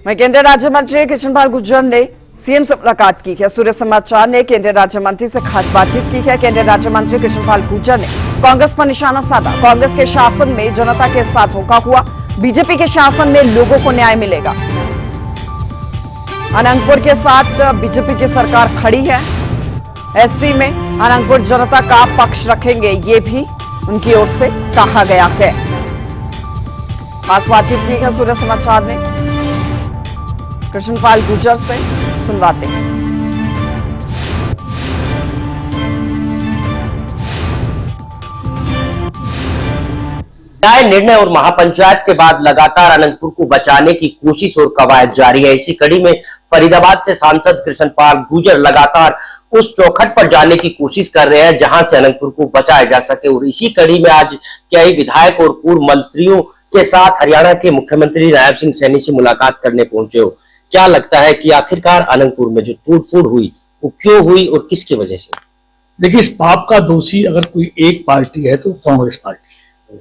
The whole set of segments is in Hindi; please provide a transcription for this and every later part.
वहीं केंद्रीय राज्य मंत्री कृष्णपाल गुर्जर ने सीएम से मुलाकात की है। सूर्य समाचार ने केंद्रीय राज्य मंत्री से खास बातचीत की है। केंद्रीय राज्य मंत्री कृष्णपाल गुर्जर ने कांग्रेस पर निशाना साधा। कांग्रेस के शासन में जनता के साथ धोखा हुआ, बीजेपी के शासन में लोगों को न्याय मिलेगा। अनंतपुर के साथ बीजेपी की सरकार खड़ी है। एससी में अनंतपुर जनता का पक्ष रखेंगे, ये भी उनकी ओर से कहा गया है। खास बातचीत की है सूर्य समाचार ने कृष्णपाल गुर्जर से, सुनवाते हैं। न्याय निर्णय और महापंचायत के बाद लगातार अनंतपुर को बचाने की कोशिश और कवायद जारी है। इसी कड़ी में फरीदाबाद से सांसद कृष्णपाल गुर्जर लगातार उस चौखट पर जाने की कोशिश कर रहे हैं जहां से अनंतपुर को बचाया जा सके। और इसी कड़ी में आज कई विधायक और पूर्व मंत्रियों के साथ हरियाणा के मुख्यमंत्री नायब सिंह सैनी से मुलाकात करने पहुंचे हो। क्या लगता है कि आखिरकार अनंतपुर में जो तोड़फोड़ हुई वो क्यों हुई और किसकी वजह से? देखिए, इस पाप का दोषी अगर कोई एक पार्टी है तो कांग्रेस पार्टी है,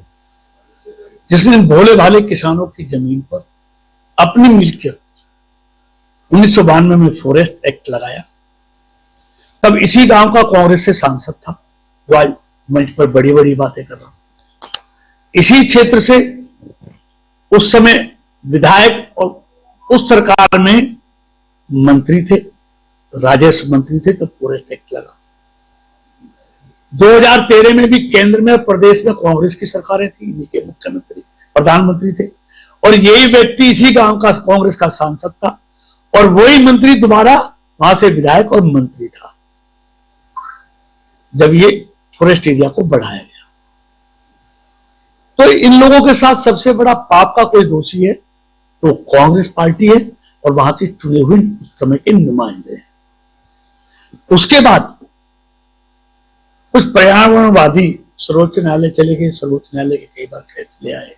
जिसने भोले भाले किसानों की जमीन पर अपनी मिल्कियत 1992 में फॉरेस्ट एक्ट लगाया। तब इसी गांव का कांग्रेस से सांसद था, जो आज मंच पर बड़ी बड़ी बातें कर रहा। इसी क्षेत्र से उस समय विधायक और उस सरकार में मंत्री थे, राजस्व मंत्री थे, तब फॉरेस्ट एक्ट लगा। 2013 में भी केंद्र में और प्रदेश में कांग्रेस की सरकारें थी, इन्हीं के मुख्यमंत्री प्रधानमंत्री थे और यही व्यक्ति इसी गांव का कांग्रेस का सांसद था और वही मंत्री दोबारा वहां से विधायक और मंत्री था जब ये फॉरेस्ट एरिया को बढ़ाया गया। तो इन लोगों के साथ सबसे बड़ा पाप का कोई दोषी है तो कांग्रेस पार्टी है और वहां से चुने हुए उस समय के नुमाइंदे हैं। उसके बाद कुछ पर्यावरणवादी सर्वोच्च न्यायालय चले गए, सर्वोच्च न्यायालय के कई बार फैसले आए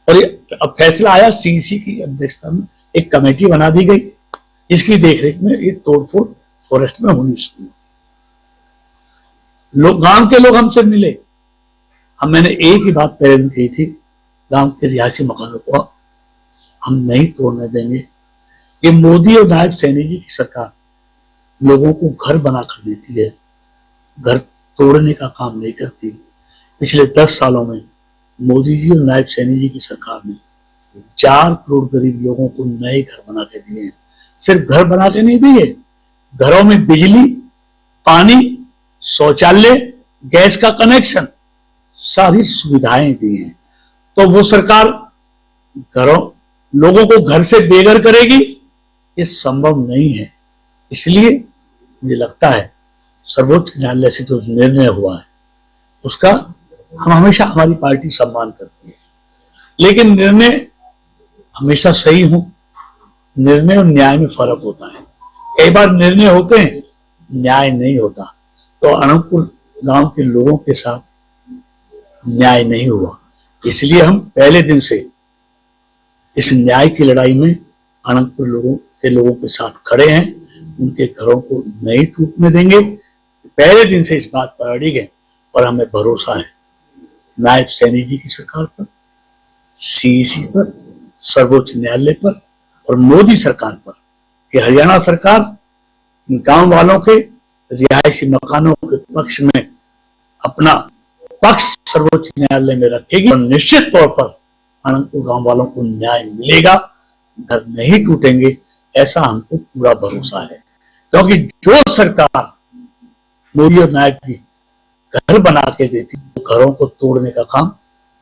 और अब फैसला आया, सीईसी की अध्यक्षता में एक कमेटी बना दी गई जिसकी देखरेख में ये तोड़फोड़ फॉरेस्ट में होनी शुरू। लोग, गांव के लोग हमसे मिले, मैंने एक ही बात पहले दिन कही थी, गांव के रिहायशी मकानों को हम नहीं तोड़ने देंगे। ये मोदी और नायब सैनी जी की सरकार लोगों को घर बनाकर देती है, घर तोड़ने का काम नहीं करती। पिछले 10 सालों में मोदी जी और नायब सैनी जी की सरकार ने 4 करोड़ गरीब लोगों को नए घर बना के दिए हैं। सिर्फ घर बना के नहीं दिए, घरों में बिजली, पानी, शौचालय, गैस का कनेक्शन, सारी सुविधाएं दी हैं। तो वो सरकार लोगों को घर से बेघर करेगी, ये संभव नहीं है। इसलिए मुझे लगता है सर्वोच्च न्यायालय से जो निर्णय हुआ है उसका हम हमेशा, हमारी पार्टी सम्मान करती है, लेकिन निर्णय हमेशा सही हो। निर्णय और न्याय में फर्क होता है। कई बार निर्णय होते हैं, न्याय नहीं होता। तो अनंतपुर गांव के लोगों के साथ न्याय नहीं हुआ, इसलिए हम पहले दिन से इस न्याय की लड़ाई में अनंतपुर लोगों के साथ खड़े हैं। उनके घरों को नहीं टूटने देंगे। पहले दिन से इस बात पर अड़िग है और हमें भरोसा है नायब सैनी जी की सरकार पर, सीईसी पर, सर्वोच्च न्यायालय पर और मोदी सरकार पर कि हरियाणा सरकार गांव वालों के रिहायशी मकानों के पक्ष में अपना पक्ष सर्वोच्च न्यायालय में रखेगी और निश्चित तौर पर अनंतपुर गांव वालों को न्याय मिलेगा, घर नहीं टूटेंगे, ऐसा हमको पूरा भरोसा है। क्योंकि जो सरकार मोदी और नायब जी घर बना के देती, घरों को तोड़ने का काम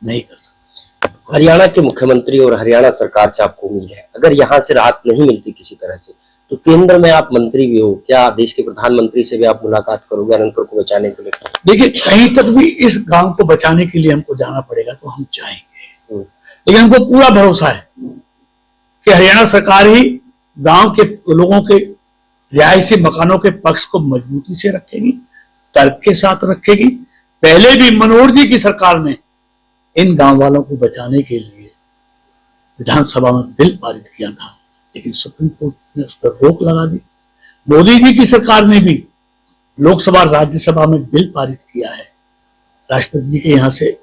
नहीं कर सकती। हरियाणा के मुख्यमंत्री और हरियाणा सरकार से आपको उम्मीद है, अगर यहाँ से राहत नहीं मिलती किसी तरह से, तो केंद्र में आप मंत्री भी हो, क्या देश के प्रधानमंत्री से भी आप मुलाकात करोगे अनंतपुर को बचाने के लिए? देखिए, कहीं तक भी इस गांव को बचाने के लिए हमको जाना पड़ेगा तो हम जाएंगे, लेकिन हमको पूरा भरोसा है कि हरियाणा सरकार ही गांव के लोगों के रिहायशी मकानों के पक्ष को मजबूती से रखेगी, तर्क के साथ रखेगी। पहले भी मनोहर जी की सरकार ने इन गांव वालों को बचाने के लिए विधानसभा में बिल पारित किया था, लेकिन सुप्रीम कोर्ट ने उस पर रोक लगा दी। मोदी जी की सरकार ने भी लोकसभा राज्यसभा में बिल पारित किया है, राष्ट्रपति जी के यहाँ से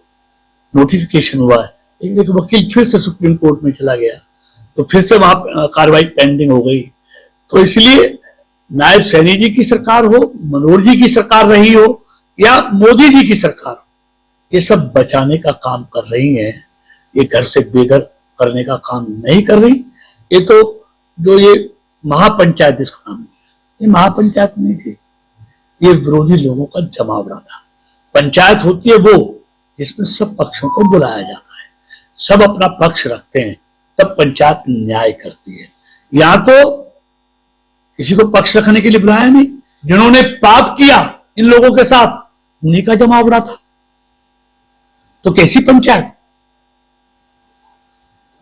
नोटिफिकेशन हुआ है, लेकिन एक वकील फिर से सुप्रीम कोर्ट में चला गया तो फिर से वहां कार्रवाई पेंडिंग हो गई। तो इसलिए नायब सैनी जी की सरकार हो, मनोहर जी की सरकार रही हो या मोदी जी की सरकार हो, ये सब बचाने का काम कर रही है, ये घर से बेघर करने का काम नहीं कर रही। ये तो जो ये महापंचायत जिसका नाम है, ये महापंचायत नहीं थी, ये विरोधी लोगों का जमावड़ा था। पंचायत होती है वो जिसमें सब पक्षों को बुलाया जाता है, सब अपना पक्ष रखते हैं, तब पंचायत न्याय करती है। यहाँ तो किसी को पक्ष रखने के लिए बुलाया नहीं, जिन्होंने पाप किया इन लोगों के साथ उन्हीं का जमावड़ा था। तो कैसी पंचायत?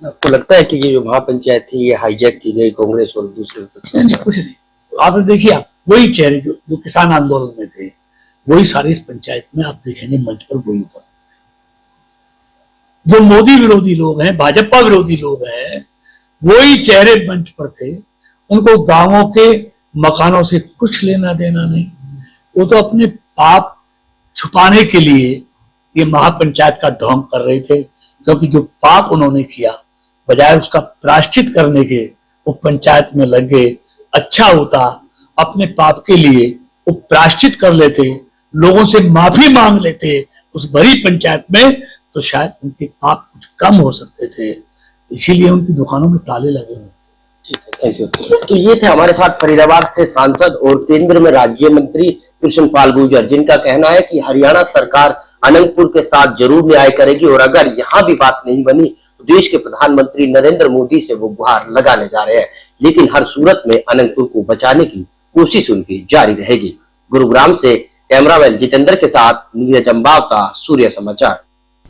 आपको लगता है कि ये जो महापंचायत थी ये हाईजैक की गई कांग्रेस और दूसरे पक्ष? नहीं, कुछ नहीं। आपने देखिए, आप वही चेहरे जो किसान आंदोलन में थे, वही सारे इस पंचायत में आप देखेंगे मंच पर वही उपस्थित थे। जो मोदी विरोधी लोग हैं, भाजपा विरोधी लोग हैं, वही चेहरे मंच पर थे। उनको गांवों के मकानों से कुछ लेना देना नहीं। वो तो अपने पाप छुपाने के लिए ये महापंचायत का ढोंग कर रहे थे, क्योंकि जो पाप उन्होंने किया बजाय उसका प्रायश्चित करने के वो पंचायत में लग गए। अच्छा होता अपने पाप के लिए वो प्रायश्चित कर लेते, लोगों से माफी मांग लेते उस बड़ी पंचायत में, तो शायद उनके पाप कुछ कम हो सकते थे। इसीलिए उनकी दुकानों में ताले लगे हुए। ठीक है, थैंक यू। तो ये थे हमारे साथ फरीदाबाद से सांसद और केंद्र में राज्य मंत्री कृष्ण पाल गुर्जर, जिनका कहना है कि हरियाणा सरकार अनंतपुर के साथ जरूर न्याय करेगी और अगर यहाँ भी बात नहीं बनी तो देश के प्रधानमंत्री नरेंद्र मोदी से वो गुहार लगाने जा रहे हैं। लेकिन हर सूरत में अनंतपुर को बचाने की कोशिश उनकी जारी रहेगी। गुरुग्राम से कैमरामैन जितेंद्र के साथ नीरज अंबावता, सूर्य समाचार।